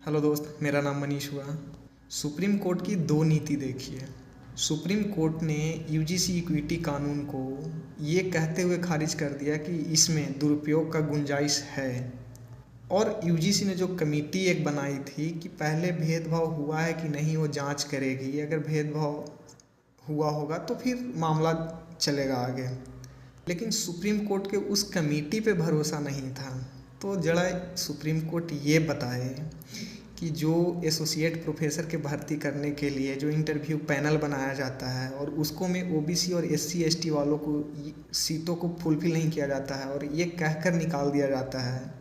Hello दोस्त, मेरा नाम मनीष हुआ। सुप्रीम कोर्ट की दो नीति देखिए। सुप्रीम कोर्ट ने यूजीसी इक्विटी कानून को ये कहते हुए खारिज कर दिया कि इसमें दुरुपयोग का गुंजाइश है। और यूजीसी ने जो कमेटी एक बनाई थी कि पहले भेदभाव हुआ है कि नहीं वो जांच करेगी, अगर भेदभाव हुआ होगा तो फिर मामला चलेगा आगे। लेकिन सुप्रीम कोर्ट के उस कमेटी पे भरोसा नहीं था, तो जरा सुप्रीम कोर्ट ये बताए कि जो एसोसिएट प्रोफेसर के भर्ती करने के लिए जो इंटरव्यू पैनल बनाया जाता है और उसको में ओबीसी और एससी एसटी वालों को सीटों को फुलफिल नहीं किया जाता है और ये कहकर निकाल दिया जाता है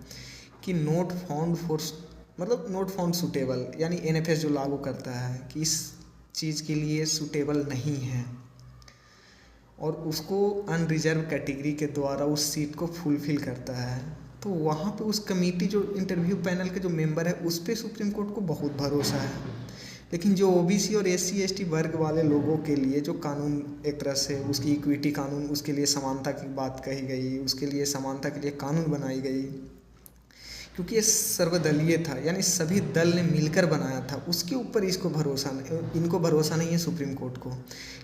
कि नोट फाउंड सूटेबल, यानी एनएफएस जो लागू करता है कि इस चीज़ के लिए सूटेबल नहीं है और उसको अनरिजर्व कैटेगरी के द्वारा उस सीट को फुलफिल करता है, तो वहाँ पे उस कमेटी जो इंटरव्यू पैनल के जो मेंबर है उस पर सुप्रीम कोर्ट को बहुत भरोसा है। लेकिन जो ओबीसी और एससी एसटी वर्ग वाले लोगों के लिए जो कानून एक तरह से उसकी इक्विटी कानून, उसके लिए समानता की बात कही गई, उसके लिए समानता के लिए कानून बनाई गई, क्योंकि ये सर्वदलीय था, यानी सभी दल ने मिलकर बनाया था, उसके ऊपर इनको भरोसा नहीं है सुप्रीम कोर्ट को।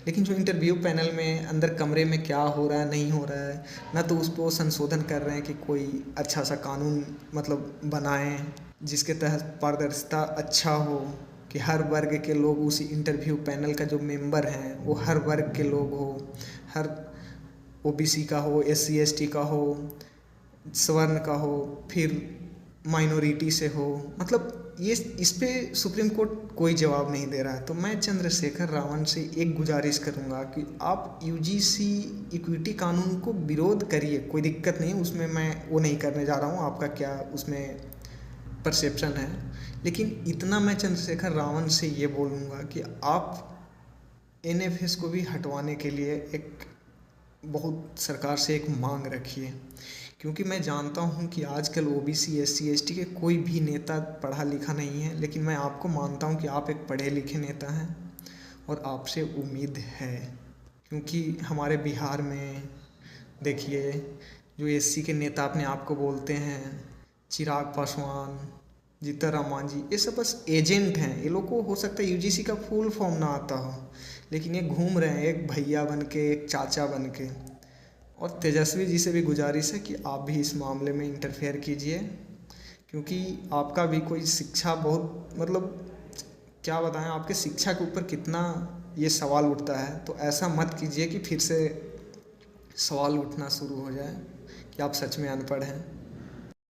लेकिन जो इंटरव्यू पैनल में अंदर कमरे में क्या हो रहा है नहीं हो रहा है, ना तो उस पर संशोधन कर रहे हैं कि कोई अच्छा सा कानून बनाएं जिसके तहत पारदर्शिता अच्छा हो, कि हर वर्ग के लोग उसी इंटरव्यू पैनल का जो मेंबर हैं वो हर वर्ग के लोग हो, हर ओबीसी का हो, एससी एसटी का हो, स्वर्ण का हो, फिर माइनॉरिटी से हो, ये इस पे सुप्रीम कोर्ट कोई जवाब नहीं दे रहा है। तो मैं चंद्रशेखर रावण से एक गुजारिश करूंगा कि आप यूजीसी इक्विटी कानून को विरोध करिए, कोई दिक्कत नहीं, उसमें मैं वो नहीं करने जा रहा हूँ, आपका क्या उसमें परसेप्शन है। लेकिन इतना मैं चंद्रशेखर रावण से ये बोलूँगा कि आप एनएफएस को भी हटवाने के लिए एक बहुत सरकार से एक मांग रखिए, क्योंकि मैं जानता हूं कि आजकल ओबीसी एससी एसटी के कोई भी नेता पढ़ा लिखा नहीं है, लेकिन मैं आपको मानता हूं कि आप एक पढ़े लिखे नेता हैं और आपसे उम्मीद है। क्योंकि हमारे बिहार में देखिए, जो एससी के नेता अपने आप को बोलते हैं, चिराग पासवान, जीतन राम मांझी, ये सब बस एजेंट हैं। ये लोग को हो सकता है यूजीसी का फुल फॉर्म ना आता हो, लेकिन ये घूम रहे हैं एक भैया बन के, एक चाचा बन के। और तेजस्वी जी से भी गुजारिश है कि आप भी इस मामले में इंटरफेयर कीजिए, क्योंकि आपका भी कोई शिक्षा बहुत क्या बताएं, आपके शिक्षा के ऊपर कितना ये सवाल उठता है। तो ऐसा मत कीजिए कि फिर से सवाल उठना शुरू हो जाए कि आप सच में अनपढ़ हैं।